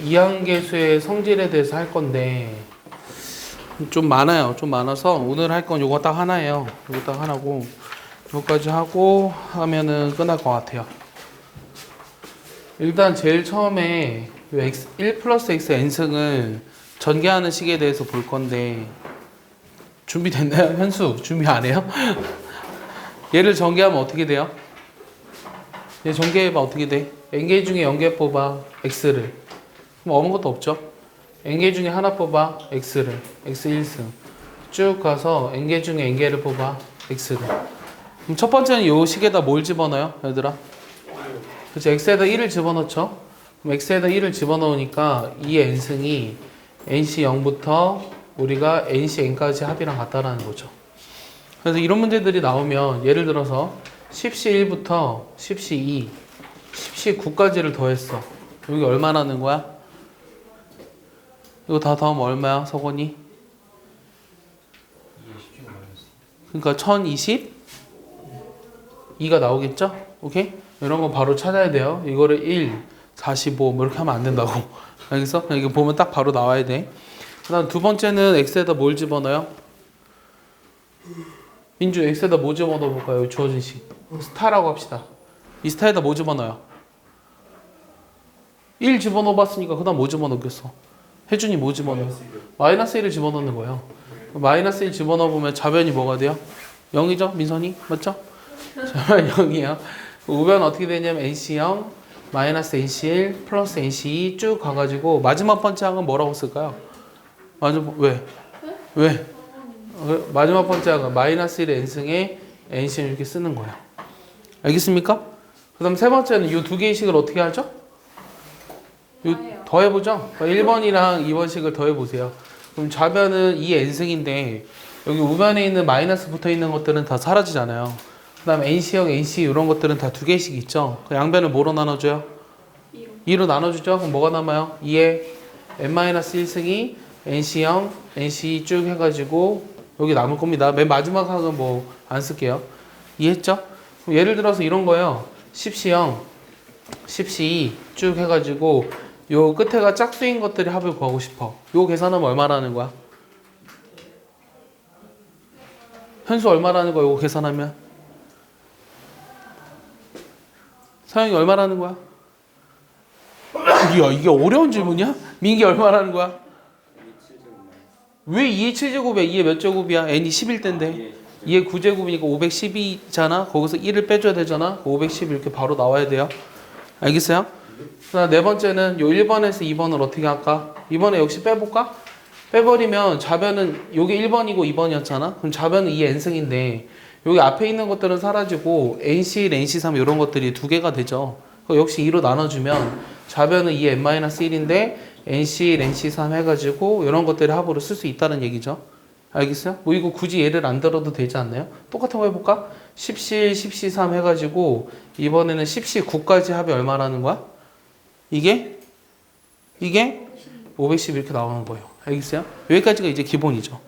이항계수의 성질에 대해서 할 건데 좀 많아요. 좀 많아서 오늘 할 건 요거 딱 하나예요. 요거 딱 하나고 요거까지 하고 하면은 끝날 것 같아요. 일단 제일 처음에 요 x 1 플러스 x n승을 전개하는 식에 대해서 볼 건데 준비됐나요? 현수 준비 안 해요? 얘를 전개하면 어떻게 돼요? 얘 전개해봐. 어떻게 돼? n개 중에 0개 뽑아 x를. 그럼 아무것도 없죠? n개 중에 하나 뽑아 x를. x 1승 쭉 가서 n개 중에 n개를 뽑아 x를. 그럼 첫 번째는 요 식에다 뭘 집어넣어요? 얘들아? 그치, x에다 1을 집어넣죠? 그럼 x에다 1을 집어넣으니까 이 n승이 nc 0부터 우리가 nc n까지 합이랑 같다라는 거죠. 그래서 이런 문제들이 나오면 예를 들어서 10시 1부터 10시 2, 10시 9까지를 더했어. 여기 얼마나는 거야? 이거 다 더하면 얼마야, 석원이? 그러니까 1022가 나오겠죠? 오케이? 이런 거 바로 찾아야 돼요. 이거를 1, 45 뭐 이렇게 하면 안 된다고. 알겠어? 이거 보면 딱 바로 나와야 돼. 그 다음 두 번째는 x에다 뭘 집어넣어요? 민주 x에다 뭐 집어넣어 볼까요? 주어진 식 스타라고 합시다. 이 스타에다 뭐 집어넣어요? 1 집어넣어 봤으니까 그 다음 뭐 집어넣겠어? 혜준이 뭐 집어넣어? 마이너스 1을 집어넣는 거예요. 마이너스 1 집어넣어 보면 좌변이 뭐가 돼요? 0이죠? 민선이? 맞죠? 좌변 0이에요. 우변 어떻게 되냐면 NC0 마이너스 NC1 플러스 NC2 쭉 가가지고 마지막 번째 항은 뭐라고 쓸까요? 왜? 왜? 마지막 번째 항은 마이너스 1의 n승에 NC 이렇게 쓰는 거예요. 알겠습니까? 그 다음 세 번째는 이 두 개의 식을 어떻게 하죠? 더해보죠. 1번이랑 2번 식을 더해보세요. 그럼 좌변은 2의 n승인데 여기 우변에 있는 마이너스 붙어 있는 것들은 다 사라지잖아요. 그 다음 NC형, NC 이런 것들은 다 두 개씩 있죠. 그 양변을 뭐로 나눠줘요? 2로 나눠주죠. 그럼 뭐가 남아요? 2의 n-1승이 NC형, NC 쭉 해가지고 여기 남을 겁니다. 맨 마지막 항은 뭐 안 쓸게요. 이해했죠? 그럼 예를 들어서 이런 거예요. 10시형, 10시 쭉 해가지고 요 끝에가 짝수인 것들이 합을 구하고 싶어. 요 계산하면 얼마라는 거야? 현수 얼마라는 거야? 요거 계산하면? 사영이 얼마라는 거야? 야, 이게 어려운 질문이야? 민기 얼마라는 거야? 왜 2의 7제곱이야? 2의 몇 제곱이야? n이 11대인데 2의 9제곱이니까 512잖아. 거기서 1을 빼줘야 되잖아. 512 이렇게 바로 나와야 돼요. 알겠어요? 네 번째는 요 1번에서 2번을 어떻게 할까? 이번에 역시 빼볼까? 빼버리면 좌변은 여기 1번이고 2번이었잖아. 그럼 좌변은 2의 n승인데 여기 앞에 있는 것들은 사라지고 NC1, NC3 이런 것들이 두 개가 되죠. 역시 2로 나눠주면 좌변은 2의 n-1인데 NC1, NC3 해가지고 이런 것들을 합으로 쓸 수 있다는 얘기죠. 알겠어요? 뭐 이거 굳이 예를 안 들어도 되지 않나요? 똑같은 거 해볼까? 10시, 10시 3 해가지고 이번에는 10시 9까지 합이 얼마라는 거야? 이게 510 이렇게 나오는 거예요. 알겠어요? 여기까지가 이제 기본이죠.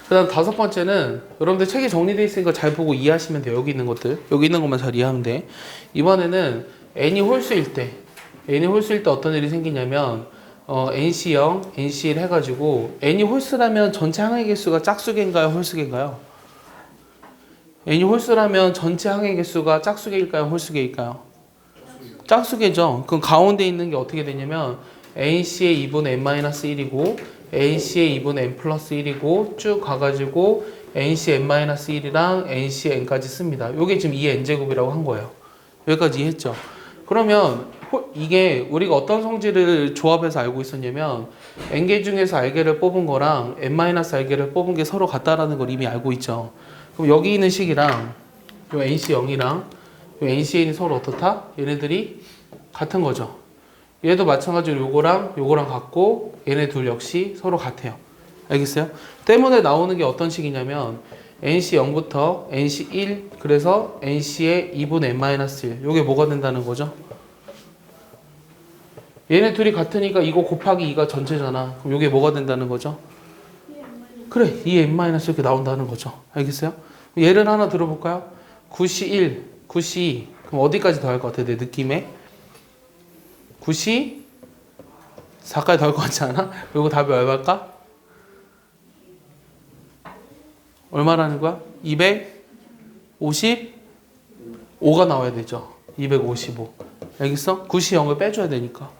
그 다음 다섯 번째는 여러분들 책이 정리되어 있으니까 잘 보고 이해하시면 돼요. 여기 있는 것들. 여기 있는 것만 잘 이해하면 돼. 이번에는 n이 홀수일 때 어떤 일이 생기냐면 NC0, NC1 해가지고 n이 홀수라면 전체 항의 개수가 짝수개인가요? 홀수개인가요? n이 홀수라면 전체 항의 개수가 짝수개일까요? 홀수개일까요? 짝수개죠. 그럼 가운데 있는 게 어떻게 되냐면 NC의 2분의 n-1이고 NC의 2분의 n 플러스 1이고 쭉 가가지고 NC n-1이랑 NC n까지 씁니다. 요게 지금 2의 n제곱이라고 한 거예요. 여기까지 이해했죠? 그러면 이게 우리가 어떤 성질을 조합해서 알고 있었냐면 n개 중에서 알개를 뽑은 거랑 n-알개를 뽑은 게 서로 같다라는 걸 이미 알고 있죠. 그럼 여기 있는 식이랑 요 NC0이랑 요 NCN이 서로 어떻다? 얘네들이 같은 거죠. 얘도 마찬가지로 요거랑 같고 얘네 둘 역시 서로 같아요. 알겠어요? 때문에 나오는 게 어떤 식이냐면 NC0부터 NC1 그래서 NC의 2분의 n-1 요게 뭐가 된다는 거죠? 얘네 둘이 같으니까 이거 곱하기 2가 전체잖아. 그럼 요게 뭐가 된다는 거죠? 그래 2n- 이렇게 나온다는 거죠. 알겠어요? 예를 하나 들어볼까요? 9시 1, 9시 2 그럼 어디까지 더할 것 같아 내 느낌에? 9시 4까지 더할 것 같지 않아? 그리고 답이 얼마일까? 얼마라는 거야? 255가 나와야 되죠. 255. 알겠어? 9시 0을 빼줘야 되니까.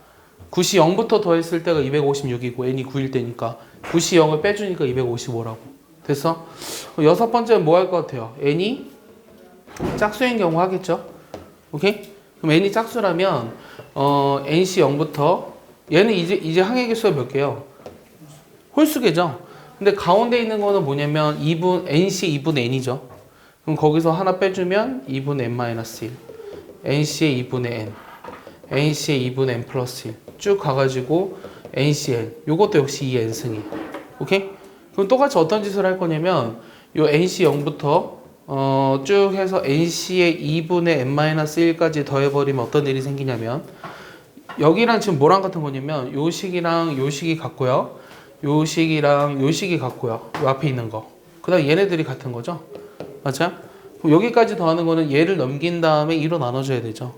9시 0부터 더했을 때가 256이고 n이 9일 때니까 9시 0을 빼주니까 255라고. 됐어? 여섯 번째는 뭐 할 것 같아요? n이 짝수인 경우 하겠죠? 오케이? 그럼 n이 짝수라면 nc 0부터 얘는 이제 항의 개수가 몇 개요? 홀수계죠? 근데 가운데 있는 거는 뭐냐면 nc 2분의 n이죠. 그럼 거기서 하나 빼주면 2분의 n-1 nc의 2분의 n nc의 2분의 n 플러스 1 쭉 가가지고 ncn 요것도 역시 이 n승이에요. 오케이? 그럼 똑같이 어떤 짓을 할 거냐면 요 nc 0부터 쭉 해서 nc의 2분의 n-1까지 더해버리면 어떤 일이 생기냐면 여기랑 지금 뭐랑 같은 거냐면 요 식이랑 요 식이 같고요. 요 식이랑 요 식이 같고요. 요 앞에 있는 거. 그 다음 얘네들이 같은 거죠. 맞아요? 그럼 여기까지 더하는 거는 얘를 넘긴 다음에 2로 나눠줘야 되죠.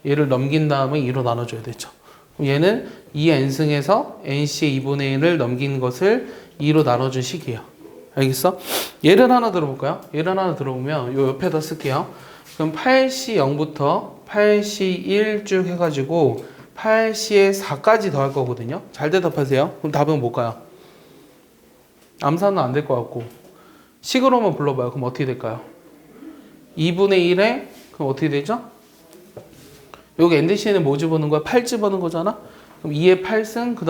얘를 넘긴 다음에 2로 나눠줘야 되죠. 그럼 얘는 2n승에서 nc의 2분의 1을 넘긴 것을 2로 나눠준 식이에요. 알겠어? 예를 하나 들어볼까요? 예를 하나 들어보면 요 옆에다 쓸게요. 그럼 8c 0부터 8c 1 쭉 해가지고 8c에 4까지 더할 거거든요. 잘 대답하세요. 그럼 답은 뭘까요? 암산은 안 될 것 같고 식으로만 불러봐요. 그럼 어떻게 될까요? 2분의 1에 그럼 어떻게 되죠? 여기 NDC에는 뭐 집어넣는 거야? 8 집어넣는 거잖아? 그럼 2의 8승 그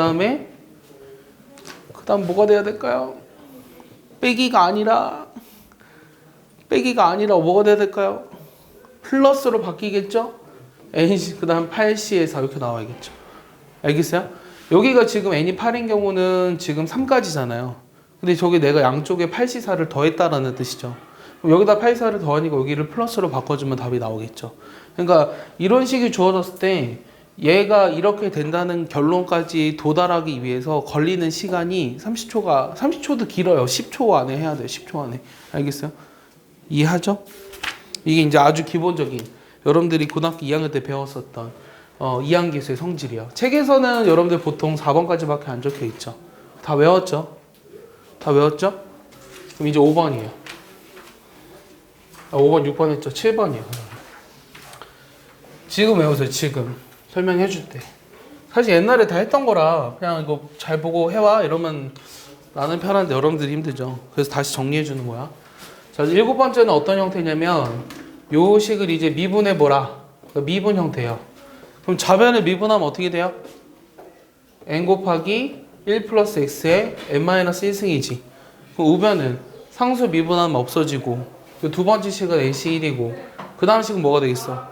다음 뭐가 돼야 될까요? 빼기가 아니라 뭐가 돼야 될까요? 플러스로 바뀌겠죠? NC 그 다음 8C에서 이렇게 나와야겠죠. 알겠어요? 여기가 지금 N이 8인 경우는 지금 3까지잖아요. 근데 저기 내가 양쪽에 8C4를 더했다라는 뜻이죠. 그럼 여기다 8C4를 더하니까 여기를 플러스로 바꿔주면 답이 나오겠죠. 그러니까 이런 식이 주어졌을 때 얘가 이렇게 된다는 결론까지 도달하기 위해서 걸리는 시간이 30초도 길어요. 10초 안에 해야 돼요. 10초 안에. 알겠어요? 이해하죠? 이게 이제 아주 기본적인 여러분들이 고등학교 2학년 때 배웠었던 이항기수의 성질이요. 책에서는 여러분들 보통 4번까지밖에 안 적혀 있죠. 다 외웠죠? 다 외웠죠? 그럼 이제 5번이에요. 5번, 6번 했죠? 7번이에요. 지금 외우세요. 지금. 설명해 줄 때. 사실 옛날에 다 했던 거라 그냥 이거 잘 보고 해와 이러면 나는 편한데 여러분들이 힘들죠. 그래서 다시 정리해 주는 거야. 자, 7번째는 어떤 형태냐면 요 식을 이제 미분해 보라. 미분 형태예요. 그럼 좌변을 미분하면 어떻게 돼요? n 곱하기 1 플러스 x의 n-1승이지. 그럼 우변은 상수 미분하면 없어지고 두 번째 식은 nc1이고 그 다음 식은 뭐가 되겠어?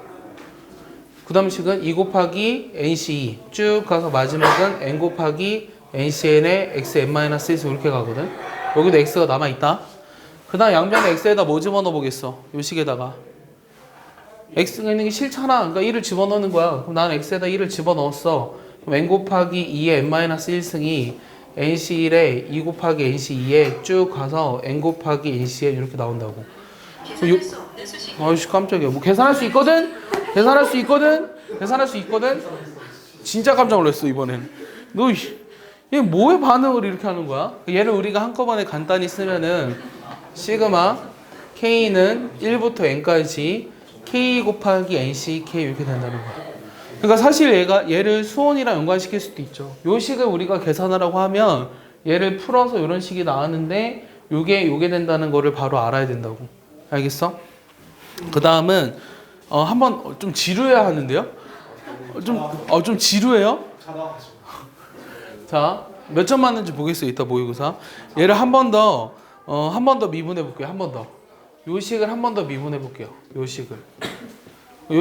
그 다음 식은 2 곱하기 nc2 쭉 가서 마지막은 n 곱하기 ncn의 xn-1에서 이렇게 가거든. 여기도 x가 남아있다. 그 다음 양변에 x에다 뭐 집어넣어 보겠어? 요 식에다가 x가 있는 게 싫잖아. 그러니까 1을 집어넣는 거야. 그럼 나는 x에다 1을 집어넣었어. 그럼 n 곱하기 2의 n-1승이 nc1에 2 곱하기 nc2에 쭉 가서 n 곱하기 nC에 이렇게 나온다고. 계산할 수 없는 수식. 아이씨 깜짝이야. 뭐 계산할 수 있거든? 계산할 수 있거든? 진짜 깜짝 놀랐어 이번엔. 너 얘 뭐에 반응을 이렇게 하는 거야? 얘를 우리가 한꺼번에 간단히 쓰면은 시그마 k는 1부터 n까지 k 곱하기 nck 이렇게 된다는 거야. 그러니까 사실 얘를 수원이랑 연관시킬 수도 있죠. 요 식을 우리가 계산하라고 하면 얘를 풀어서 이런 식이 나왔는데 요게 된다는 거를 바로 알아야 된다고. 알겠어? 그 다음은 한번 좀 지루해야 하는데요? 좀 지루해요? 자, 몇 점 맞는지 보겠어요. 이따 모의고사. 얘를 한 번 더 미분해 볼게요. 한 번 더. 요 식을 한 번 더 미분해 볼게요. 요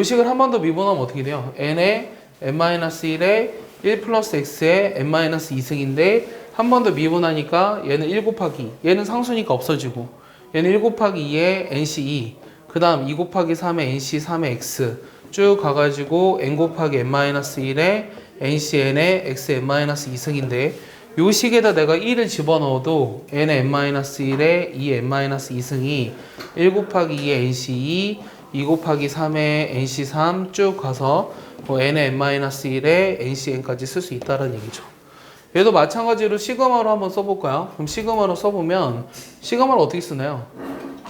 식을 한 번 더 미분하면 어떻게 돼요? n의 n-1에 1 플러스 x의 n-2승인데 한 번 더 미분하니까 얘는 1 곱하기 얘는 상수니까 없어지고 얘는 1 곱하기 2의 nc2 그 다음 2 곱하기 3의 nc3의 x 쭉 가가지고 n 곱하기 n-1에 ncn의 x n-2승인데 요 식에다 내가 1을 집어넣어도 n의 n-1에 2 n-2승이 1 곱하기 2의 nc2 2 곱하기 3의 nc3 쭉 가서 n의 n-1에 ncn까지 쓸 수 있다는 얘기죠. 얘도 마찬가지로 시그마로 한번 써볼까요? 그럼 시그마로 써보면 시그마를 어떻게 쓰나요?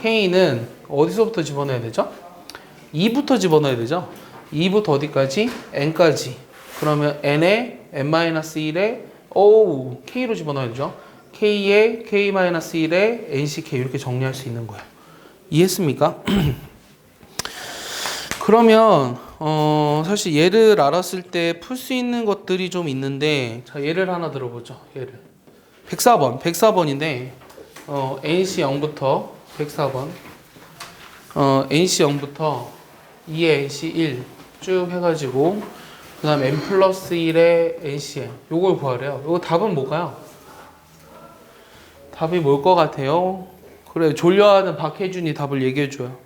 K는 어디서부터 집어넣어야 되죠? 2부터 집어넣어야 되죠? 2부터 어디까지? N까지. 그러면 N에 N-1에 K로 집어넣어야 되죠? K에 K-1에 NCK 이렇게 정리할 수 있는 거예요. 이해했습니까? 그러면 사실 얘를 알았을 때 풀 수 있는 것들이 좀 있는데 자 예를 하나 들어보죠. 예를 104번인데 NC 0부터 104번 NC 0부터 2에 NC 1 쭉 해가지고 그 다음 N 플러스 1에 NCN 요걸 구하래요. 요거 답은 뭘까요? 답이 뭘 것 같아요? 그래 졸려하는 박혜준이 답을 얘기해줘요.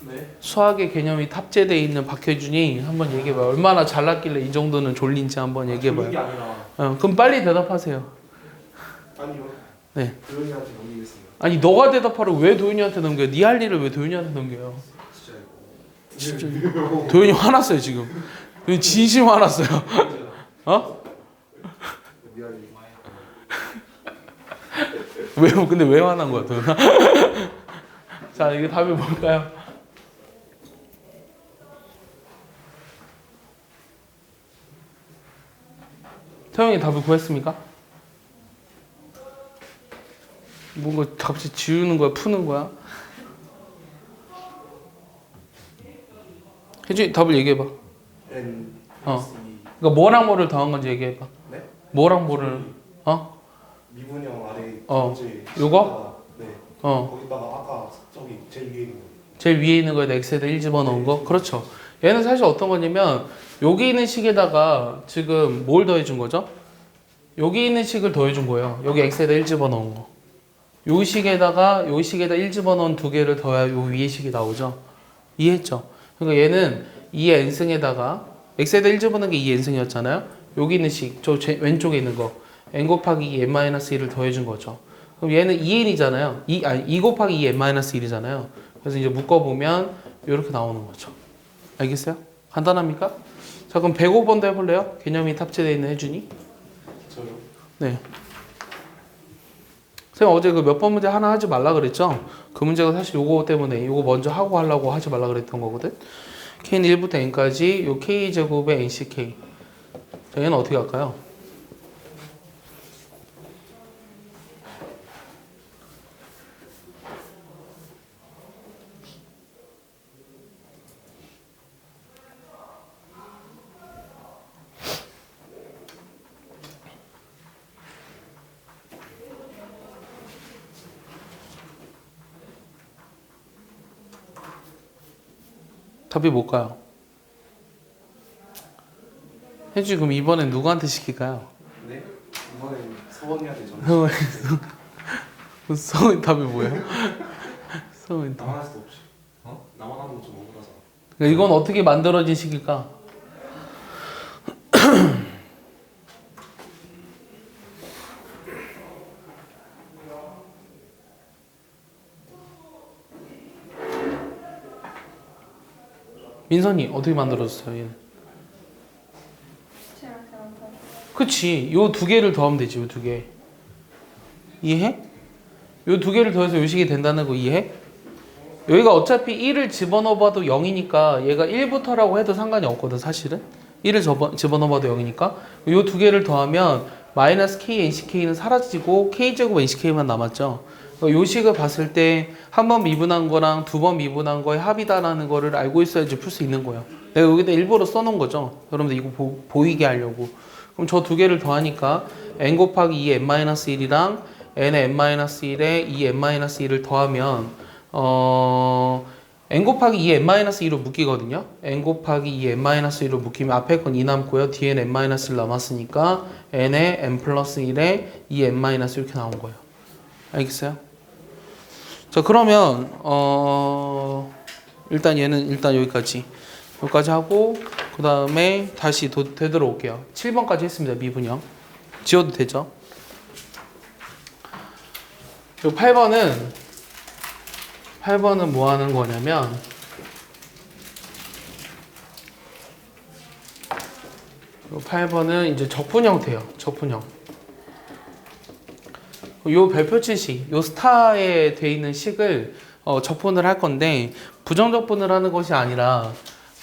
네. 수학의 개념이 탑재되어 있는 박혜준이 한번 얘기해봐요. 얼마나 잘났길래 이 정도는 졸린지 한번 얘기해봐요. 그런 게 아니라. 그럼 빨리 대답하세요. 아니요. 네. 도현이한테 넘기겠습니다. 아니 너가 대답하러 왜 도윤이한테 넘겨요? 네 할 일을 왜 도윤이한테 넘겨요? 진짜 도윤이 화났어요 지금. 도윤이 진심 화났어요. 어? 미안해. 왜 근데 왜 화난 거야 도윤아? 자 이게 답이 뭘까요? 태영이 답을 구했습니까? 뭔가 갑자기 지우는 거야 푸는 거야? 혜준이 답을 얘기해봐. N. 그러니까 뭐랑 뭐를 더한 건지 얘기해봐. 네? 뭐랑 뭐를 미분형 아래 어. 번째 요거? 네. 어 거기다가 아까 저기 제일 위에 있는 거. 제일 위에 있는 거에다 x에다 1 집어넣은 거? 그렇죠. 얘는 사실 어떤 거냐면 여기 있는 식에다가 지금 뭘 더해준 거죠? 여기 있는 식을 더해준 거예요. 여기 x에다 1 집어넣은 거. 요 식에다가 1 집어넣은 두 개를 더해야 요 위에 식이 나오죠. 이해했죠? 그러니까 얘는 2의 n승에다가 x에다 1 집어넣은 게 2의 n승이었잖아요. 여기 있는 식, 왼쪽에 있는 거 n 곱하기 2 n-1을 더해준 거죠. 그럼 얘는 2n이잖아요. 2 곱하기 2 n-1이잖아요. 그래서 이제 묶어보면 이렇게 나오는 거죠. 알겠어요? 간단합니까? 자 그럼 105번도 해볼래요? 개념이 탑재되어 있는 혜준이. 저요? 네. 선생님 어제 그 몇 번 문제 하나 하지 말라 그랬죠? 그 문제가 사실 요거 때문에 요거 먼저 하고 하려고 하지 말라 그랬던 거거든. K는 1부터 N까지 요 K제곱의 NCK. 자 얘는 어떻게 할까요? 답이 뭘까요? 혜주 그럼 이번엔 누구한테 시킬까요? 네. 이번엔 서원이한테 전화. 성은 답이 뭐예요? 성은 답. 나만 할 수도 없지. 나만 하면 좀 억울하잖아. 그러니까 이건 어떻게 만들어진 식일까? 민선이 어떻게 만들어졌어요? 얘는? 그치. 요 두 개를 더하면 되지. 요 두 개. 이해해? 요 두 개를 더해서 요 식이 된다는 거 이해해? 여기가 어차피 1을 집어넣어봐도 0이니까 얘가 1부터라고 해도 상관이 없거든 사실은. 1을 집어넣어봐도 0이니까 요 두 개를 더하면 마이너스 k ncK는 사라지고 k제곱 ncK만 남았죠. 요 식을 봤을 때 한 번 미분한 거랑 두 번 미분한 거의 합이다라는 거를 알고 있어야지 풀 수 있는 거예요. 내가 여기다 일부러 써놓은 거죠. 여러분들 이거 보이게 하려고. 그럼 저 두 개를 더하니까 n 곱하기 2 n-1이랑 n의 n-1에 2 n-1을 더하면 n 곱하기 2 n-2로 묶이거든요. n 곱하기 2 n-2로 묶이면 앞에 건 2 남고요. 뒤에는 n-1 남았으니까 n에 n 플러스 1에 2 n- 이렇게 나온 거예요. 알겠어요? 자 그러면 일단 얘는 여기까지 하고 그 다음에 다시 되돌아올게요. 7번까지 했습니다. 미분형 지워도 되죠? 요 8번은 뭐 하는 거냐면 요 8번은 이제 적분 형태예요. 적분형. 요 별표치식, 요 스타에 돼 있는 식을 적분을 할 건데 부정적분을 하는 것이 아니라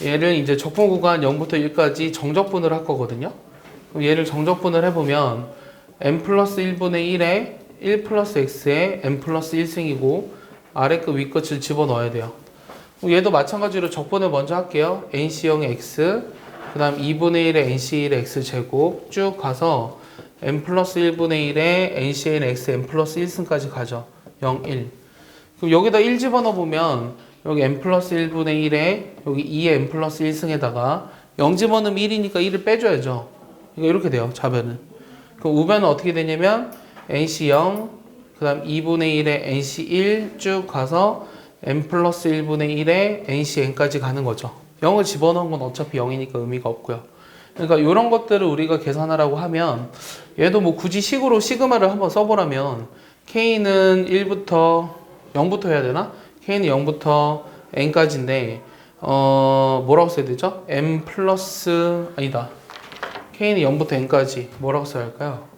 얘를 이제 적분 구간 0부터 1까지 정적분을 할 거거든요. 그럼 얘를 정적분을 해보면 n 플러스 1분의 1에 1 플러스 x에 n 플러스 1승이고 아래 끝 위 끝을 집어넣어야 돼요. 그럼 얘도 마찬가지로 적분을 먼저 할게요. nc0의 x 그 다음 2분의 1에 nc1의 x제곱 쭉 가서 n 플러스 1분의 1에 ncn의 x n 플러스 1승까지 가죠. 0, 1. 그럼 여기다 1 집어넣어보면 여기 n 플러스 1분의 1에 여기 2의 n 플러스 1승에다가 0 집어넣으면 1이니까 1을 빼줘야죠. 그러니까 이렇게 돼요. 좌변은. 그럼 우변은 어떻게 되냐면 nc0 그 다음 2분의 1에 nc1 쭉 가서 n 플러스 1분의 1에 ncn까지 가는 거죠. 0을 집어넣은 건 어차피 0이니까 의미가 없고요. 그러니까 이런 것들을 우리가 계산하라고 하면 얘도 뭐 굳이 식으로 시그마를 한번 써보라면 k는 1부터 0부터 해야 되나? k는 0부터 n까지인데 뭐라고 써야 되죠? n 플러스 아니다. k는 0부터 n까지 뭐라고 써야 할까요?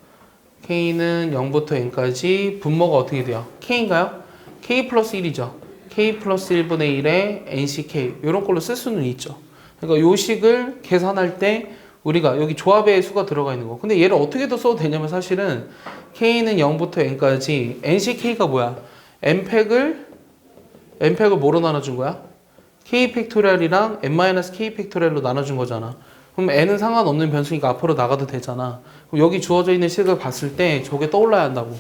k는 0부터 n까지 분모가 어떻게 돼요? k인가요? k 플러스 1이죠. k 플러스 1분의 1에 nck 이런 걸로 쓸 수는 있죠. 그러니까 요 식을 계산할 때 우리가 여기 조합의 수가 들어가 있는 거. 근데 얘를 어떻게 더 써도 되냐면 사실은 k는 0부터 n까지 nck가 뭐야? n팩을 뭐로 나눠준 거야? k 팩토리얼이랑 n-k 팩토리얼로 나눠준 거잖아. 그럼 n은 상관없는 변수니까 앞으로 나가도 되잖아. 그럼 여기 주어져 있는 식을 봤을 때 저게 떠올라야 한다고.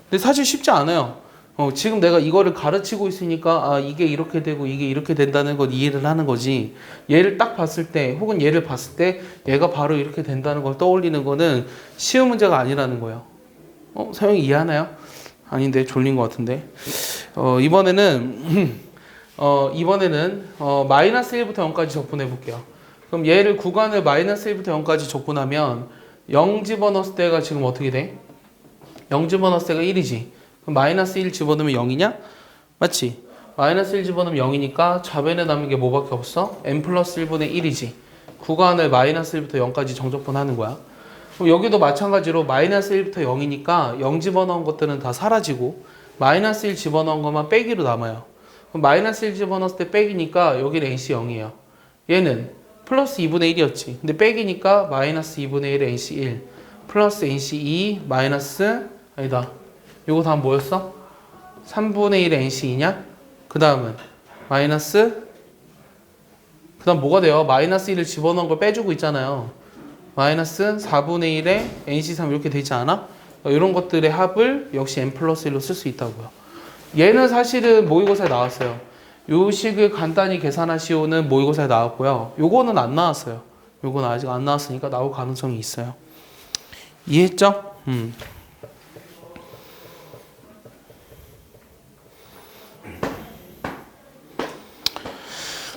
근데 사실 쉽지 않아요. 지금 내가 이거를 가르치고 있으니까 아 이게 이렇게 되고 이게 이렇게 된다는 걸 이해를 하는 거지. 얘를 딱 봤을 때 혹은 얘를 봤을 때 얘가 바로 이렇게 된다는 걸 떠올리는 거는 쉬운 문제가 아니라는 거예요. 사용이 이해하나요? 아닌데 졸린 것 같은데. 이번에는 마이너스 1부터 0까지 적분해 볼게요. 그럼 얘를 구간을 마이너스 1부터 0까지 적분하면 0 집어넣었을 때가 지금 어떻게 돼? 0 집어넣었을 때가 1이지. 그럼 마이너스 1 집어넣으면 0이냐? 맞지? 마이너스 1 집어넣으면 0이니까 좌변에 남은 게 뭐밖에 없어? n 플러스 1분의 1이지. 구간을 마이너스 1부터 0까지 정적분하는 거야. 그럼 여기도 마찬가지로 마이너스 1부터 0이니까 0 집어넣은 것들은 다 사라지고 마이너스 1 집어넣은 것만 빼기로 남아요. 그럼 마이너스 1 집어넣었을 때 빼기니까 여기는 nc 0이에요. 얘는 플러스 2분의 1이었지. 근데 빼기니까 마이너스 2분의 1에 nc 1 플러스 nc 2 마이너스 아니다. 요거 다음 뭐였어? 3분의 1에 nc 2냐? 그 다음은 마이너스 그 다음 뭐가 돼요? 마이너스 1을 집어넣은 걸 빼주고 있잖아요. 마이너스 4분의 1에 nc 3 이렇게 되지 않아? 이런 것들의 합을 역시 n 플러스 1로 쓸 수 있다고요. 얘는 사실은 모의고사에 나왔어요. 요 식을 간단히 계산하시오는 모의고사에 나왔고요. 요거는 안 나왔어요. 요거는 아직 안 나왔으니까 나올 가능성이 있어요. 이해했죠?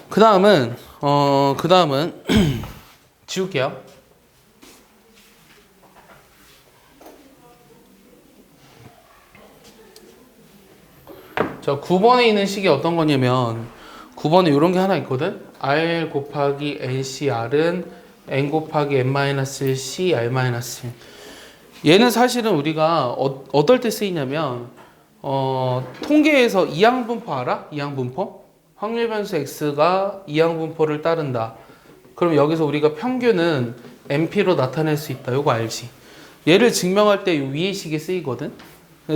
그 다음은 지울게요. 자, 9번에 있는 식이 어떤 거냐면 9번에 이런 게 하나 있거든. R 곱하기 NCR은 N 곱하기 N-C R-1. 얘는 사실은 우리가 어떨 때 쓰이냐면 통계에서 이항분포 알아? 이항분포? 확률 변수 X가 이항분포를 따른다. 그럼 여기서 우리가 평균은 NP로 나타낼 수 있다. 요거 알지? 얘를 증명할 때 요 위의 식이 쓰이거든.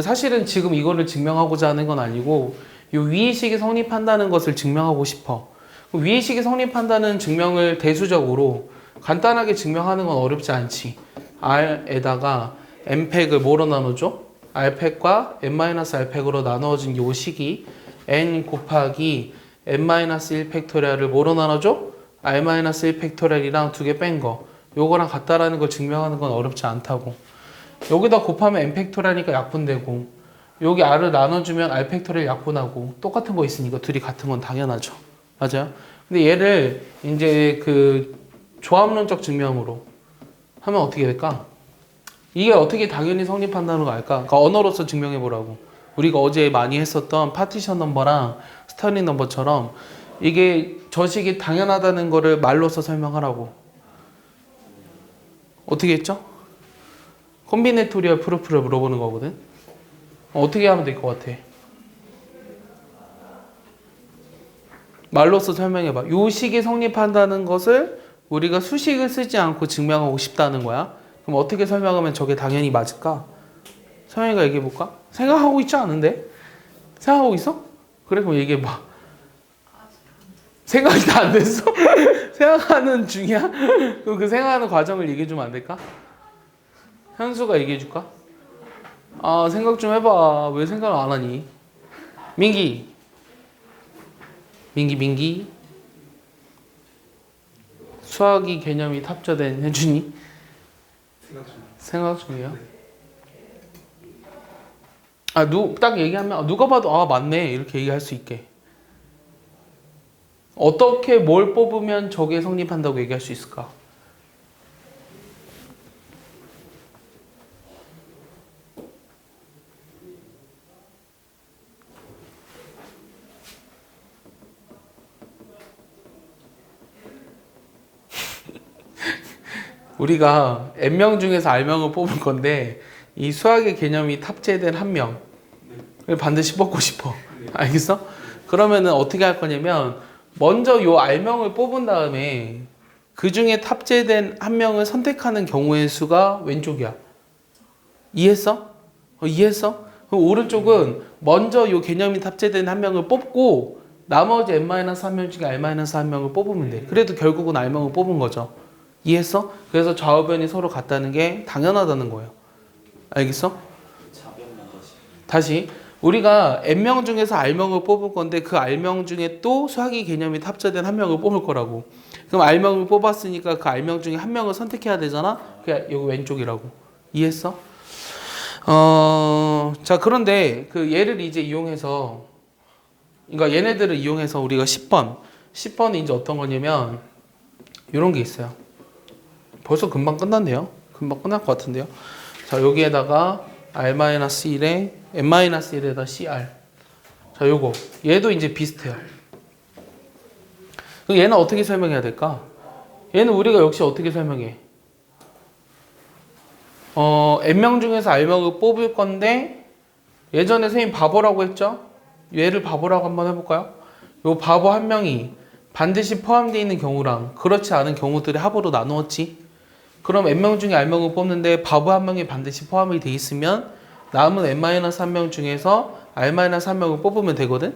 사실은 지금 이거를 증명하고자 하는 건 아니고 요 위의 식이 성립한다는 것을 증명하고 싶어. 위의 식이 성립한다는 증명을 대수적으로 간단하게 증명하는 건 어렵지 않지. R에다가 N팩을 뭐로 나눠줘? R팩과 N-R팩으로 나누어진 요 식이 N 곱하기 N-1 팩토리얼을 뭐로 나눠줘? R-1 팩토리얼이랑 두 개 뺀 거. 요거랑 같다라는 걸 증명하는 건 어렵지 않다고. 여기다 곱하면 n 팩토리얼이니까 약분되고 여기 r을 나눠주면 r 팩토리얼 약분하고 똑같은 거 있으니까 둘이 같은 건 당연하죠. 맞아요? 근데 얘를 이제 그 조합론적 증명으로 하면 어떻게 될까? 이게 어떻게 당연히 성립한다는 거 알까? 그러니까 언어로서 증명해 보라고. 우리가 어제 많이 했었던 파티션 넘버랑 스터닝 넘버처럼 이게 저식이 당연하다는 거를 말로서 설명하라고. 어떻게 했죠? 콤비네토리얼 프루프를 물어보는 거거든. 어떻게 하면 될 것 같아? 말로써 설명해봐. 요 식이 성립한다는 것을 우리가 수식을 쓰지 않고 증명하고 싶다는 거야. 그럼 어떻게 설명하면 저게 당연히 맞을까? 서영이가 얘기해볼까? 생각하고 있지 않은데? 생각하고 있어? 그래, 그럼 얘기해봐. 생각이 다 안 됐어? 생각하는 중이야? 그럼 그 생각하는 과정을 얘기해주면 안 될까? 현수가 얘기해줄까? 아, 생각 좀 해봐. 왜 생각 안 하니? 민기. 수학이 개념이 탑재된 혜준이? 생각 중이야? 아, 딱 얘기하면 누가 봐도 아, 맞네 이렇게 얘기할 수 있게. 어떻게 뭘 뽑으면 저게 성립한다고 얘기할 수 있을까? 우리가 n명 중에서 r명을 뽑을 건데 이 수학의 개념이 탑재된 한 명을 반드시 뽑고 싶어. 알겠어? 그러면은 어떻게 할 거냐면 먼저 요 r명을 뽑은 다음에 그 중에 탑재된 한 명을 선택하는 경우의 수가 왼쪽이야. 이해했어? 이해했어? 그럼 오른쪽은 먼저 요 개념이 탑재된 한 명을 뽑고 나머지 n-1명 중에 r-1명을 뽑으면 돼. 그래도 결국은 r명을 뽑은 거죠. 이해했어? 그래서 좌우변이 서로 같다는 게 당연하다는 거예요. 알겠어? 다시 우리가 n명 중에서 r명을 뽑을 건데 그 r명 중에 또 수학의 개념이 탑재된 한 명을 뽑을 거라고. 그럼 r명을 뽑았으니까 그 r명 중에 한 명을 선택해야 되잖아? 그게 여기 왼쪽이라고. 이해했어? 자, 그런데 그 얘를 이제 이용해서 그러니까 얘네들을 이용해서 우리가 10번이 이제 어떤 거냐면 이런 게 있어요. 벌써 금방 끝났네요. 금방 끝날 것 같은데요. 자, 여기에다가 r-1에 n-1에다 cr. 자, 요거 얘도 이제 비슷해요. 그럼 얘는 어떻게 설명해야 될까? 얘는 우리가 역시 어떻게 설명해? n명 중에서 r명을 뽑을 건데 예전에 선생님 바보라고 했죠? 얘를 바보라고 한번 해볼까요? 요 바보 한 명이 반드시 포함되어 있는 경우랑 그렇지 않은 경우들의 합으로 나누었지. 그럼 n명 중에 r명을 뽑는데 바보 한 명이 반드시 포함이 돼 있으면 남은 n-1명 중에서 r-1명을 뽑으면 되거든.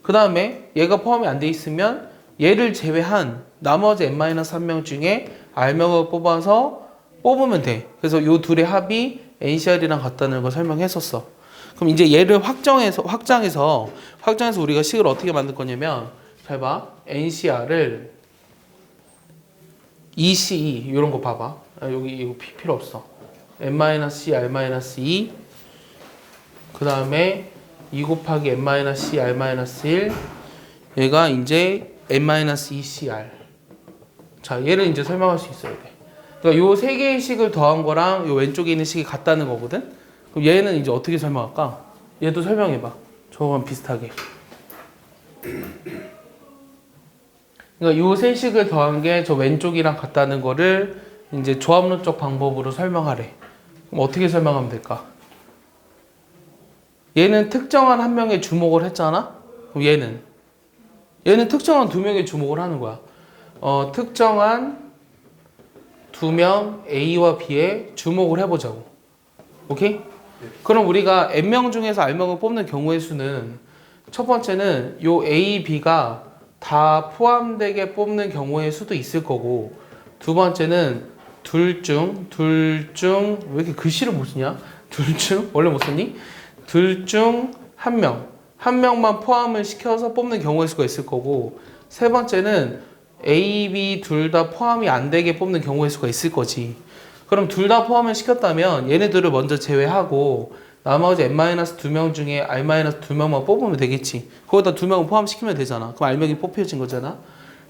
그 다음에 얘가 포함이 안 돼 있으면 얘를 제외한 나머지 n-1명 중에 r명을 뽑아서 뽑으면 돼. 그래서 요 둘의 합이 NCR이랑 같다는 걸 설명했었어. 그럼 이제 얘를 확장해서 우리가 식을 어떻게 만들 거냐면 잘 봐. NCR을 ECE 이런 거 봐봐. 여기 이거 필요 없어. n-c r-2 그 다음에 2 곱하기 n-c r-1 얘가 이제 n-2cr. 자, 얘를 이제 설명할 수 있어야 돼. 그러니까 요 세 개의 식을 더한 거랑 요 왼쪽에 있는 식이 같다는 거거든. 그럼 얘는 이제 어떻게 설명할까? 얘도 설명해봐. 저거랑 비슷하게. 그러니까 요 세 식을 더한 게 저 왼쪽이랑 같다는 거를 이제 조합론적 방법으로 설명하래. 그럼 어떻게 설명하면 될까? 얘는 특정한 한 명에 주목을 했잖아? 그럼 얘는 특정한 두 명에 주목을 하는 거야. 특정한 두 명 A와 B에 주목을 해보자고. 오케이? 그럼 우리가 n명 중에서 r명을 뽑는 경우의 수는 첫 번째는 요 A, B가 다 포함되게 뽑는 경우의 수도 있을 거고 두 번째는 둘 중 왜 이렇게 글씨를 못 쓰냐? 원래 못 썼니? 둘 중 한 명만 포함을 시켜서 뽑는 경우의 수가 있을 거고 세 번째는 A, B 둘 다 포함이 안 되게 뽑는 경우의 수가 있을 거지. 그럼 둘 다 포함을 시켰다면 얘네들을 먼저 제외하고 나머지 n-2명 중에 r-2명만 뽑으면 되겠지. 거기다 2명을 포함시키면 되잖아. 그럼 r명이 뽑혀진 거잖아.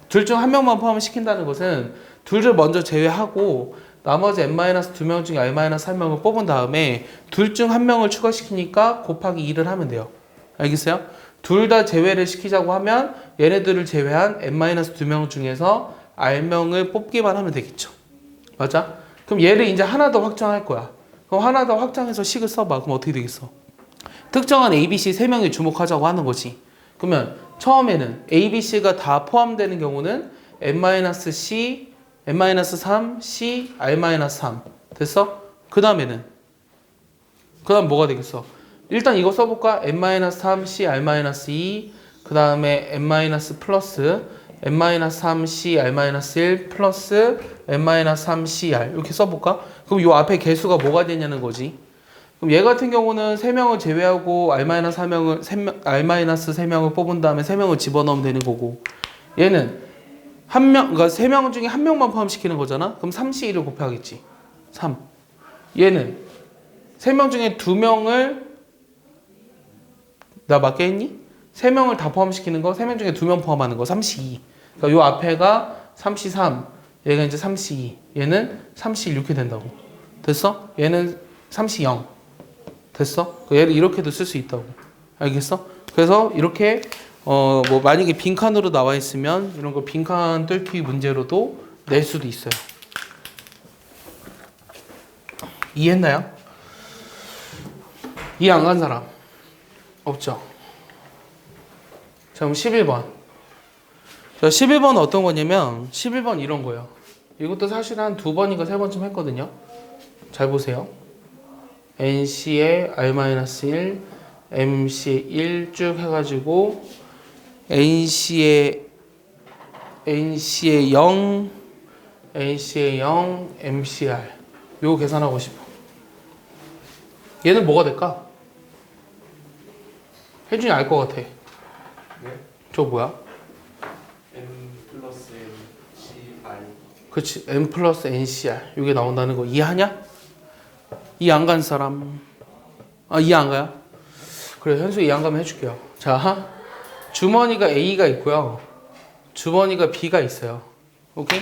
둘 중 한 명만 포함을 시킨다는 것은 둘을 먼저 제외하고 나머지 n-2명 중에 r-3명을 뽑은 다음에 둘 중 한 명을 추가시키니까 곱하기 2를 하면 돼요. 알겠어요? 둘 다 제외를 시키자고 하면 얘네들을 제외한 n-2명 중에서 r명을 뽑기만 하면 되겠죠. 맞아? 그럼 얘를 이제 하나 더 확장할 거야. 그럼 하나 더 확장해서 식을 써봐. 그럼 어떻게 되겠어? 특정한 A, B, C 세 명에 주목하자고 하는 거지. 그러면 처음에는 A, B, C가 다 포함되는 경우는 n-c, n-3, c, r-3 됐어? 그 다음에는 그 다음 뭐가 되겠어? 일단 이거 써볼까? n-3, c, r-2 그 다음에 n- 플러스 n-3, c, r-1 플러스 n-3, c, r 이렇게 써볼까? 그럼 요 앞에 개수가 뭐가 되냐는 거지. 그럼 얘 같은 경우는 3명을 제외하고 r-3명을, r-3명을 뽑은 다음에 3명을 집어넣으면 되는 거고 얘는 그러니까 3명 중에 1명만 포함시키는 거잖아? 그럼 3c1을 곱해야겠지. 3. 얘는 3명 중에 2명을 나 맞게 했니? 3명을 다 포함시키는 거, 3명 중에 2명 포함하는 거, 3c2. 그러니까 요 앞에가 3c3, 얘가 이제 3c2, 얘는 3c1 이렇게 된다고. 됐어? 얘는 3c0. 됐어? 얘를 이렇게도 쓸 수 있다고. 알겠어? 그래서 이렇게 뭐 만약에 빈칸으로 나와 있으면 이런 거 빈칸 뚫기 문제로도 낼 수도 있어요. 이해했나요? 이해 안 간 사람? 없죠? 자, 그럼 11번. 자, 11번은 어떤 거냐면 11번 이런 거예요. 이것도 사실 한 2번인가 3번쯤 했거든요. 잘 보세요. NC에 R-1, MC에 1 쭉 해가지고 NC에 0, NC에 0, MCR 요거 계산하고 싶어. 얘는 뭐가 될까? 혜준이 알 것 같아. 네? 저 뭐야? n 플러스 n c r 그렇지. N 플러스 NCR 요게 나온다는 거 이해하냐? 이해 안 간 사람? 이해 안 가요? 그래, 현수 이해 안 가면 해줄게요. 자, 주머니가 A가 있고요. 주머니가 B가 있어요. 오케이?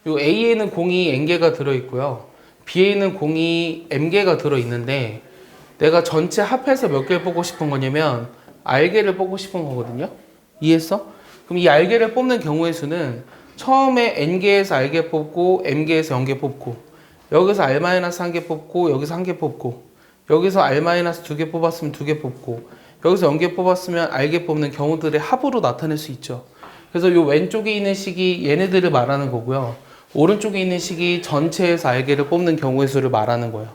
요 A에는 공이 N개가 들어있고요. B에는 공이 M개가 들어있는데 내가 전체 합해서 몇 개를 뽑고 싶은 거냐면 R개를 뽑고 싶은 거거든요. 이해했어? 그럼 이 R개를 뽑는 경우의 수는 처음에 N개에서 R개 뽑고 M개에서 0개 뽑고 여기서 R-1개 뽑고 여기서 1개 뽑고 여기서 R-2개 뽑았으면 2개 뽑고 여기서 0개 뽑았으면 R개 뽑는 경우들의 합으로 나타낼 수 있죠. 그래서 이 왼쪽에 있는 식이 얘네들을 말하는 거고요. 오른쪽에 있는 식이 전체에서 R개를 뽑는 경우의 수를 말하는 거예요.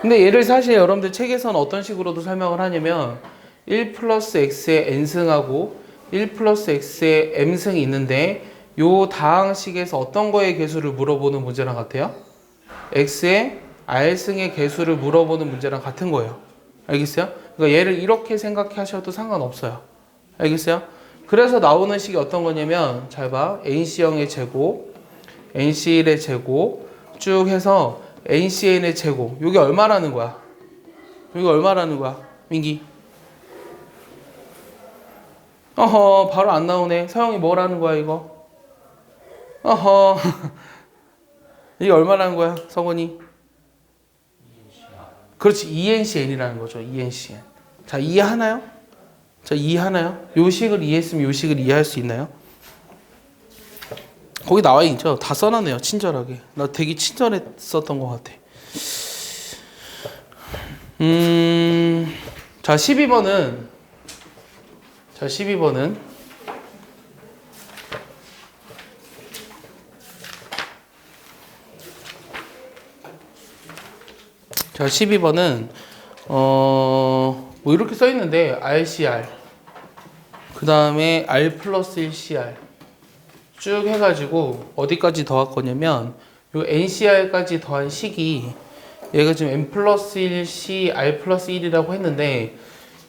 근데 얘를 사실 여러분들 책에서는 어떤 식으로도 설명을 하냐면 1 플러스 x의 n승하고 1 플러스 x의 m승이 있는데 요 다항식에서 어떤 거의 개수를 물어보는 문제랑 같아요? x의 r승의 개수를 물어보는 문제랑 같은 거예요. 알겠어요? 그러니까 얘를 이렇게 생각하셔도 상관없어요. 알겠어요? 그래서 나오는 식이 어떤 거냐면 잘 봐. NC0의 제곱, NC1의 제곱 쭉 해서 NCN의 제곱. 요게 얼마라는 거야? 요게 얼마라는 거야? 민기. 어허, 바로 안 나오네. 서영이 뭐라는 거야, 이거? 어허. 이게 얼마라는 거야, 성원이? 그렇지, ENCN이라는 거죠, ENCN. 자, 이해하나요? 자, 이해하나요? 요 식을 이해했으면 요 식을 이해할 수 있나요? 거기 나와 있죠? 다 써놨네요, 친절하게. 나 되게 친절했었던 것 같아. 자, 12번은 자, 12번은 자, 12번은 뭐 이렇게 써 있는데 RCR 그 다음에 R 플러스 1CR 쭉 해가지고 어디까지 더할 거냐면 요 NCR까지 더한 식이 얘가 지금 N 플러스 1C R 플러스 1이라고 했는데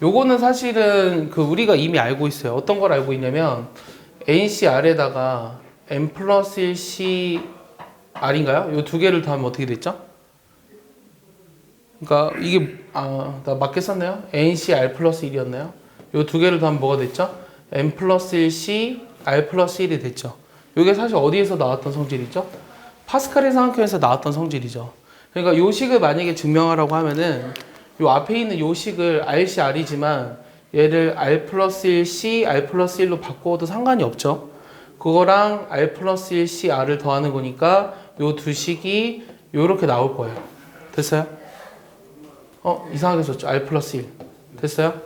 요거는 사실은 그 우리가 이미 알고 있어요. 어떤 걸 알고 있냐면 NCR에다가 N 플러스 1C R인가요? 요 두 개를 더하면 어떻게 됐죠? 그러니까 이게 나 맞게 썼나요? NCR 플러스 1이었나요? 요 두 개를 더하면 뭐가 됐죠? N 플러스 1C R 플러스 1이 됐죠. 이게 사실 어디에서 나왔던 성질이죠? 파스칼의 상학교에서 나왔던 성질이죠. 그러니까 요 식을 만약에 증명하라고 하면은 요 앞에 있는 요 식을 RCR이지만 얘를 R 플러스 1C R 플러스 1로 바꿔도 상관이 없죠. 그거랑 R 플러스 1C R을 더하는 거니까 요 두 식이 요렇게 나올 거예요. 됐어요? 이상하게 썼죠? R 플러스 1. 됐어요?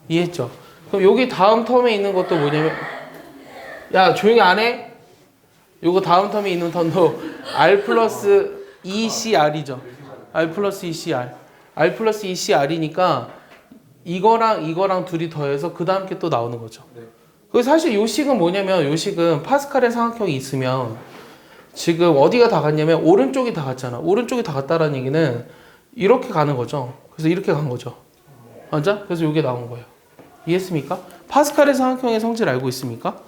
이해했죠? 그럼 여기 다음 텀에 있는 것도 뭐냐면 야 조용히 안 해? 요거 다음 텀에 있는 텀도 R 플러스 ECR이죠. R 플러스 ECR. R 플러스 ECR이니까 이거랑 둘이 더해서 그 다음 게 또 나오는 거죠. 네. 그래서 사실 요 식은 뭐냐면 요 식은 파스칼의 삼각형이 있으면 지금 어디가 다 갔냐면 오른쪽이 다 갔잖아. 오른쪽이 다 갔다라는 얘기는 이렇게 가는 거죠. 그래서 이렇게 간 거죠. 맞아? 그래서 이게 나온 거예요. 이해했습니까? 파스칼의 삼각형의 성질 알고 있습니까?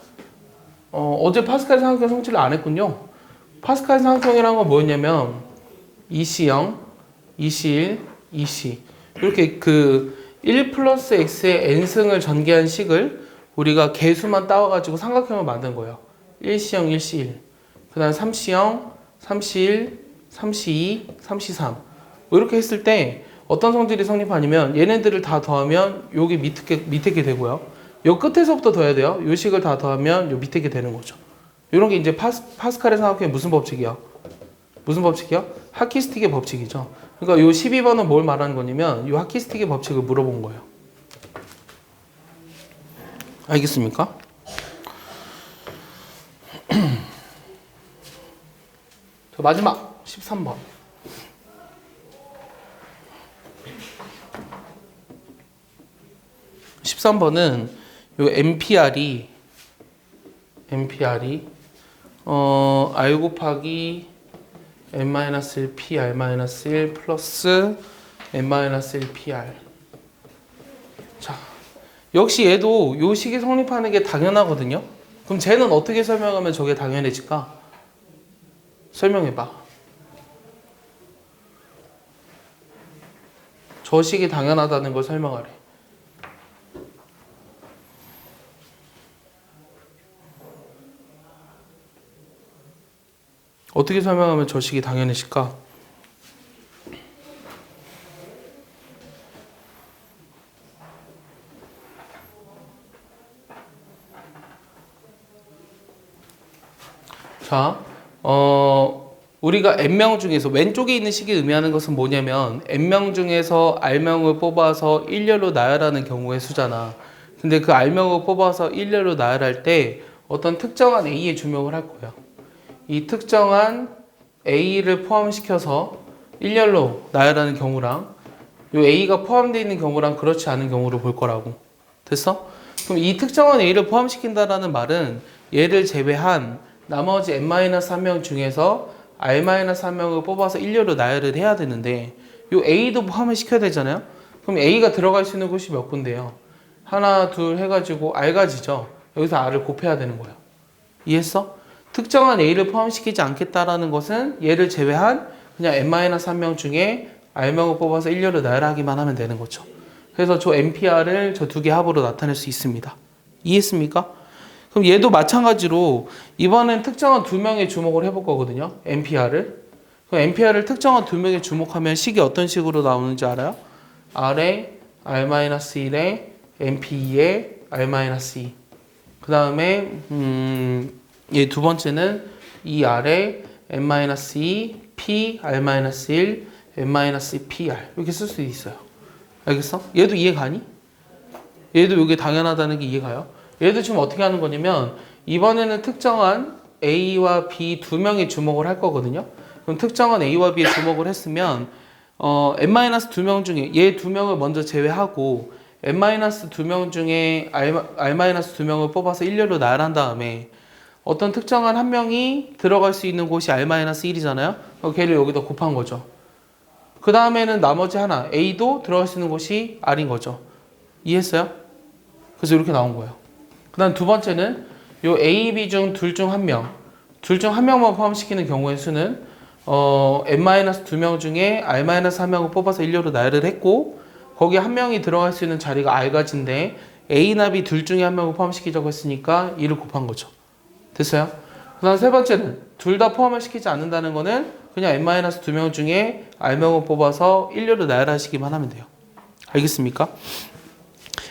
어제 파스칼의 삼각형 성질을 안 했군요. 파스칼의 삼각형이라는 건 뭐였냐면 EC0, EC1, EC 이렇게 그 1 플러스 x의 n승을 전개한 식을 우리가 개수만 따와가지고 삼각형을 만든 거예요. 1C0, 1C1 그 다음 3C0, 3C1, 3C2, 3C3 이렇게 했을 때 어떤 성질이 성립하냐면 얘네들을 다 더하면 여기 밑에 게 되고요. 요 끝에서부터 더해야 돼요. 요 식을 다 더하면 요 밑에 게 되는 거죠. 이런 게 이제 파스칼의 삼각형의 무슨 법칙이야? 무슨 법칙이야? 하키스틱의 법칙이죠. 그러니까 요 12번은 뭘 말하는 거냐면 요 하키스틱의 법칙을 물어본 거예요. 알겠습니까? 자, 마지막 13번. 13번은 요 MPR이 R 곱하기 n-1 p r-1 플러스 n-1 pr. 자, 역시 얘도 요 식이 성립하는 게 당연하거든요. 그럼 쟤는 어떻게 설명하면 저게 당연해질까? 설명해봐. 저 식이 당연하다는 걸 설명하래. 어떻게 설명하면 저 식이 당연해질까? 자, 우리가 n명 중에서 왼쪽에 있는 식이 의미하는 것은 뭐냐면 n명 중에서 r명을 뽑아서 일렬로 나열하는 경우의 수잖아. 근데 그 r명을 뽑아서 일렬로 나열할 때 어떤 특정한 a의 주명을 할 거야. 이 특정한 a를 포함시켜서 일렬로 나열하는 경우랑 이 a가 포함되어 있는 경우랑 그렇지 않은 경우를 볼 거라고. 됐어? 그럼 이 특정한 a를 포함시킨다라는 말은 얘를 제외한 나머지 n-1명 중에서 r-1명을 뽑아서 일렬로 나열을 해야 되는데 이 a도 포함을 시켜야 되잖아요. 그럼 a가 들어갈 수 있는 곳이 몇 군데요? 하나, 둘 해가지고 r가지죠. 여기서 r을 곱해야 되는 거야. 이해했어? 특정한 a를 포함시키지 않겠다라는 것은 얘를 제외한 그냥 n-1명 중에 r명을 뽑아서 일렬로 나열하기만 하면 되는 거죠. 그래서 저 NPR을 저 두 개 합으로 나타낼 수 있습니다. 이해했습니까? 그럼 얘도 마찬가지로 이번엔 특정한 두 명에 주목을 해볼 거거든요. NPR을. 그럼 NPR을 특정한 두 명에 주목하면 식이 어떤 식으로 나오는지 알아요? R에 R-1에 NP2에 R-2. 그 다음에 얘 두 번째는 이 R에 n-2 P R-1 n-PR 이렇게 쓸 수 있어요. 알겠어? 얘도 이해 가니? 얘도 이게 당연하다는 게 이해가요? 얘도 지금 어떻게 하는 거냐면 이번에는 특정한 A와 B 두 명에 주목을 할 거거든요. 그럼 특정한 A와 B에 주목을 했으면 n-2명 중에 얘 두 명을 먼저 제외하고 n-2명 중에 R-2명을 뽑아서 일렬로 나열한 다음에 어떤 특정한 한 명이 들어갈 수 있는 곳이 R-1이잖아요. 걔를 여기다 곱한 거죠. 그 다음에는 나머지 하나 A도 들어갈 수 있는 곳이 R인 거죠. 이해했어요? 그래서 이렇게 나온 거예요. 그 다음 두 번째는 요 A, B 중 둘 중 한 명, 둘 중 한 명만 포함시키는 경우의 수는 n-2명 중에 R-1명을 뽑아서 일렬로 나열을 했고 거기에 한 명이 들어갈 수 있는 자리가 R가지인데 A나 B 둘 중에 한 명을 포함시키자고 했으니까 2를 곱한 거죠. 됐어요? 그 다음 세 번째는 둘 다 포함을 시키지 않는다는 거는 그냥 n-2명 중에 R명을 뽑아서 일렬로 나열하시기만 하면 돼요. 알겠습니까?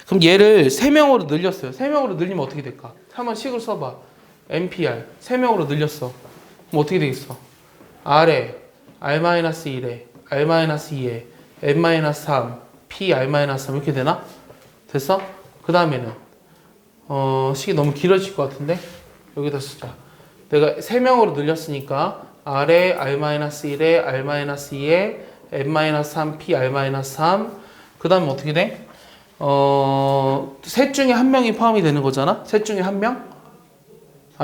그럼 얘를 3명으로 늘렸어요. 3명으로 늘리면 어떻게 될까? 한번 식을 써봐. NPR 3명으로 늘렸어. 그럼 어떻게 되겠어? R에 R-1에 R-2에 n-3 P R-3 이렇게 되나? 됐어? 그 다음에는 식이 너무 길어질 것 같은데 여기다 쓰자. 내가 3명으로 늘렸으니까 R에 R-1에 R-2에 N-3 PR-3 그 다음에 어떻게 돼? 셋 중에 한 명이 포함이 되는 거잖아? 셋 중에 한 명?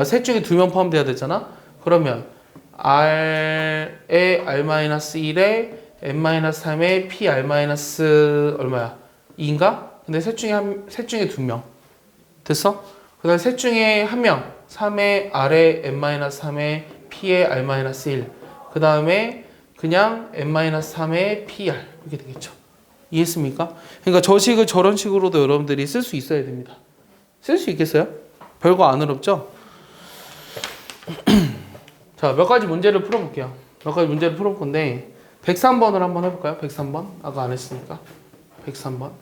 셋 중에 2명 포함돼야 되잖아? 그러면 R에 R-1에 N-3에 PR- 얼마야? 2인가? 근데 셋 중에 2명. 됐어? 그 다음에 셋 중에 한 명. 3에 R에 N-3에 P에 R-1. 그 다음에 그냥 N-3에 PR. 이렇게 되겠죠. 이해했습니까? 그러니까 저 식을 저런 식으로도 여러분들이 쓸 수 있어야 됩니다. 쓸 수 있겠어요? 별거 안 어렵죠? 자, 몇 가지 문제를 풀어볼게요. 몇 가지 문제를 풀어볼 건데 103번을 한번 해볼까요? 103번? 아까 안 했으니까 103번.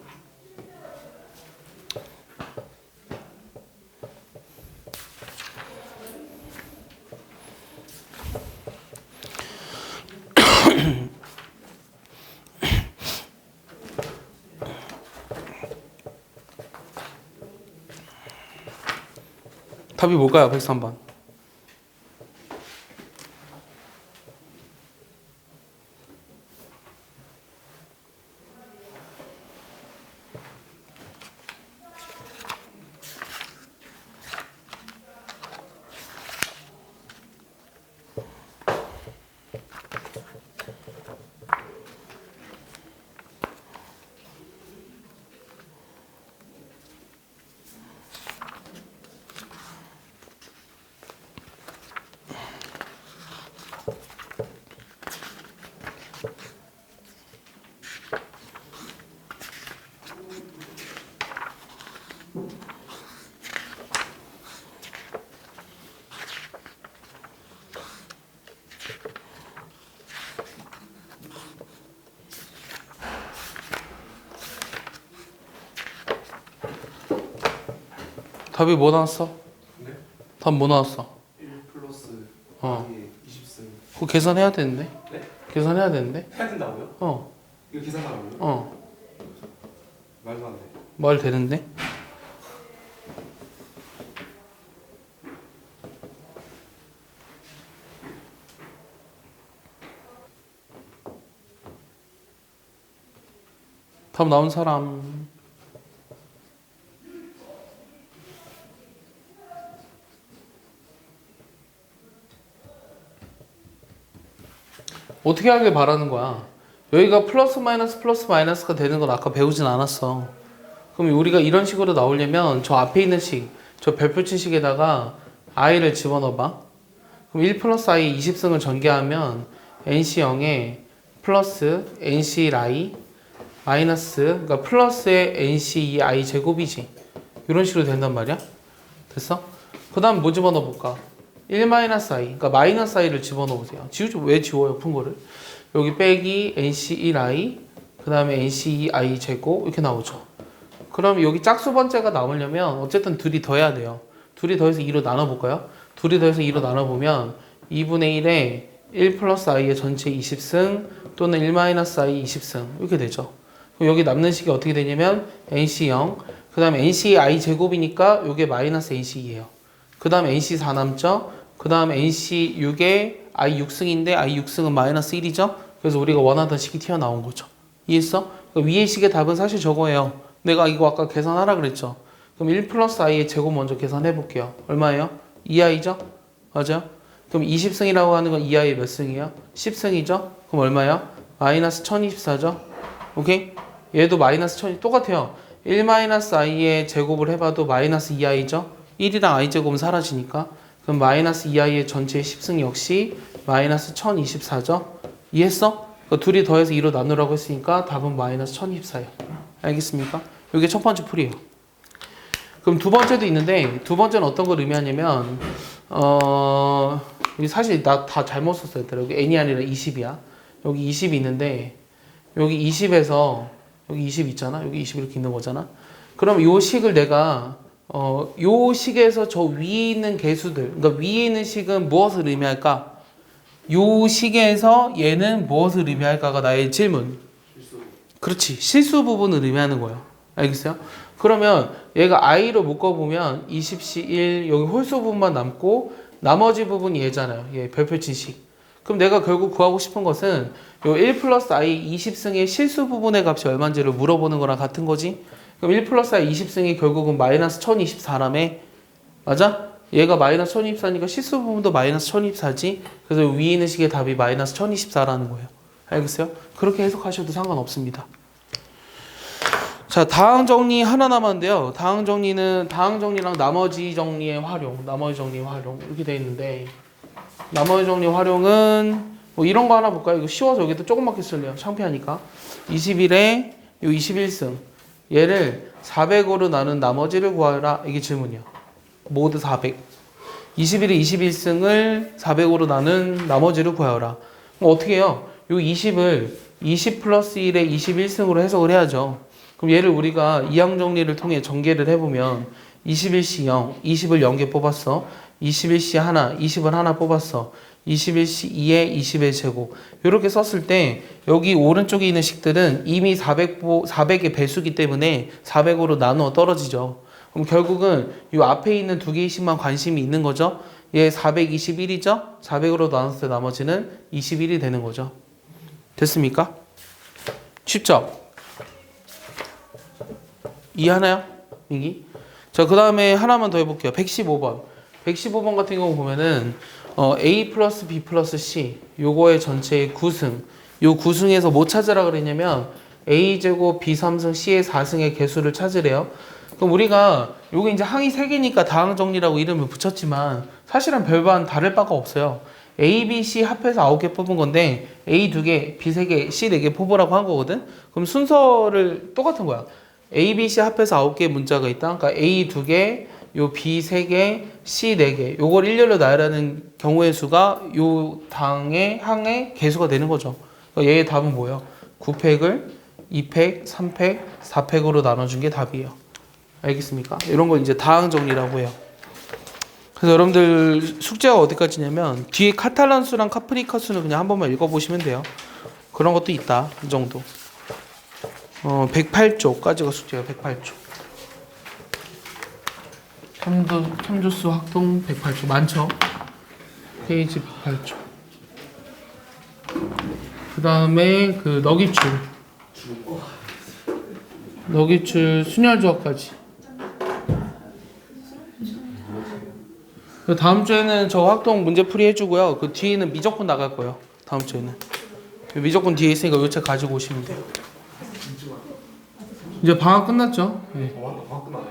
답이 뭘까요? 103번. 답이 뭐 나왔어? 네? 답 뭐 나왔어? 1 플러스 어. 20승. 그거 계산해야 되는데? 네? 계산해야 되는데? 해야 된다고요? 이거 계산하라고요? 말도 안 돼. 말 되는데? 답 나온 사람. 어떻게 하길 바라는 거야? 여기가 플러스 마이너스가 되는 건 아까 배우진 않았어. 그럼 우리가 이런 식으로 나오려면 저 앞에 있는 식, 저 별표친 식에다가 i를 집어넣어봐. 그럼 1 플러스 i 20승을 전개하면 nc0에 플러스 nc i 마이너스, 그러니까 플러스의 nc 2i 제곱이지. 이런 식으로 된단 말이야. 됐어? 그 다음 뭐 집어넣어 볼까? 1 마이너스 i, 그러니까 마이너스 i를 집어넣어 보세요. 지우죠? 왜 지워요? 푼 거를. 여기 빼기 nc1i, 그 다음에 nc2i 제곱 이렇게 나오죠. 그럼 여기 짝수 번째가 나오려면 어쨌든 둘이 더해야 돼요. 둘이 더해서 2로 나눠볼까요? 둘이 더해서 2로 나눠보면 2분의 1에 1 플러스 i의 전체 20승 또는 1 마이너스 i 20승 이렇게 되죠. 그럼 여기 남는 식이 어떻게 되냐면 nc0, 그 다음에 nci 제곱이니까 이게 마이너스 nc2예요. 그 다음에 nc4 남죠? 그 다음에 nc6에 i 6승인데 i 6승은 마이너스 1이죠? 그래서 우리가 원하던 식이 튀어나온 거죠. 이해했어? 그러니까 위의 식의 답은 사실 저거예요. 내가 이거 아까 계산하라 그랬죠? 그럼 1 플러스 i의 제곱 먼저 계산해 볼게요. 얼마예요? 2i죠? 맞아요? 그럼 20승이라고 하는 건 2i 몇 승이에요? 10승이죠? 그럼 얼마예요? 마이너스 1024죠? 오케이? 얘도 마이너스 1000이 똑같아요. 1 마이너스 i의 제곱을 해봐도 마이너스 2i죠? 1이랑 i 제곱은 사라지니까. 그럼 마이너스 2i의 전체 10승 역시 마이너스 1024죠? 이해했어? 그 둘이 더해서 2로 나누라고 했으니까 답은 마이너스 1024예요. 알겠습니까? 이게 첫 번째 풀이에요. 그럼 두 번째도 있는데 두 번째는 어떤 걸 의미하냐면 여기 사실 나 다 잘못 썼어요. 여기 n이 아니라 20이야. 여기 20이 있는데 여기 20에서 여기 20 있잖아. 여기 20 이렇게 있는 거잖아. 그럼 요 식을 내가 요 식에서 저 위에 있는 개수들, 그러니까 위에 있는 식은 무엇을 의미할까? 요 식에서 얘는 무엇을 의미할까가 나의 질문. 실수. 그렇지. 실수 부분을 의미하는 거예요. 알겠어요? 그러면 얘가 i로 묶어보면 20시 1 여기 홀수 부분만 남고 나머지 부분이 얘잖아요. 얘 별표 지식. 그럼 내가 결국 구하고 싶은 것은 요 1 플러스 i 20승의 실수 부분의 값이 얼마인지를 물어보는 거랑 같은 거지. 그럼 1 플러스 i 20승이 결국은 마이너스 1024라며. 맞아? 얘가 마이너스 1024니까 실수 부분도 마이너스 1024지. 그래서 위에 있는 식의 답이 마이너스 1024라는 거예요. 알겠어요? 그렇게 해석하셔도 상관없습니다. 자, 다항 정리 하나 남았는데요. 다항 정리랑 나머지 정리의 활용 이렇게 돼 있는데, 나머지 정리 활용은 뭐 이런 거 하나 볼까요? 이거 쉬워서 여기도 조금밖에 쓸래요. 창피하니까. 21에 요 21승 얘를 400으로 나눈 나머지를 구하라. 이게 질문이야. 모두 400. 21에 21승을 400으로 나눈 나머지를 구하라. 그럼 어떻게 해요? 요 20을 20 플러스 1에 21승으로 해석을 해야죠. 그럼 얘를 우리가 이항 정리를 통해 전개를 해보면 21시 0, 20을 0개 뽑았어. 21시 하나, 20을 하나 뽑았어. 21시 2에 20의 제곱. 이렇게 썼을 때 여기 오른쪽에 있는 식들은 이미 400의 배수기 때문에 400으로 나누어 떨어지죠. 그럼 결국은 이 앞에 있는 두 개의 식만 관심이 있는 거죠. 얘 421이죠. 400으로 나눴을 때 나머지는 21이 되는 거죠. 됐습니까? 쉽죠? 이해하나요? 민기? 자, 그 다음에 하나만 더 해볼게요. 115번. 115번 같은 경우 보면은 A 플러스 B 플러스 C 요거의 전체의 구승. 요 구승에서 뭐 찾으라 그랬냐면 A제곱 B 3승 C의 4승의 개수를 찾으래요. 그럼 우리가 요게 이제 항이 3개니까 다항 정리라고 이름을 붙였지만 사실은 별반 다를 바가 없어요. A, B, C 합해서 9개 뽑은 건데 A 2개, B 3개, C 4개 뽑으라고 한 거거든. 그럼 순서를 똑같은 거야. A, B, C 합해서 9개의 문자가 있다. 그러니까 A 2개, 요 B 3개, C 4개. 요걸 일렬로 나열하는 경우의 수가 요 항의 개수가 되는 거죠. 그러니까 얘의 답은 뭐예요? 9팩을 2팩, 3팩, 4팩으로 나눠준 게 답이에요. 알겠습니까? 이런 걸 이제 다항 정리라고 해요. 그래서 여러분들 숙제가 어디까지냐면 뒤에 카탈란 수랑 카프리카 수는 그냥 한 번만 읽어보시면 돼요. 그런 것도 있다. 이 정도. 108쪽까지가 숙제가 108쪽. 참조수 확동 108쪽 많죠? 페이지 108쪽. 그 다음에 그 너기출 순열조합까지. 그 다음 주에는 저 확동 문제풀이 해주고요. 그 뒤에는 미적분 나갈 거예요. 다음 주에는. 미적분 뒤에 있으니까 요 책 가지고 오시면 돼요. 이제 방학 끝났죠? 네. 방학 끝났네.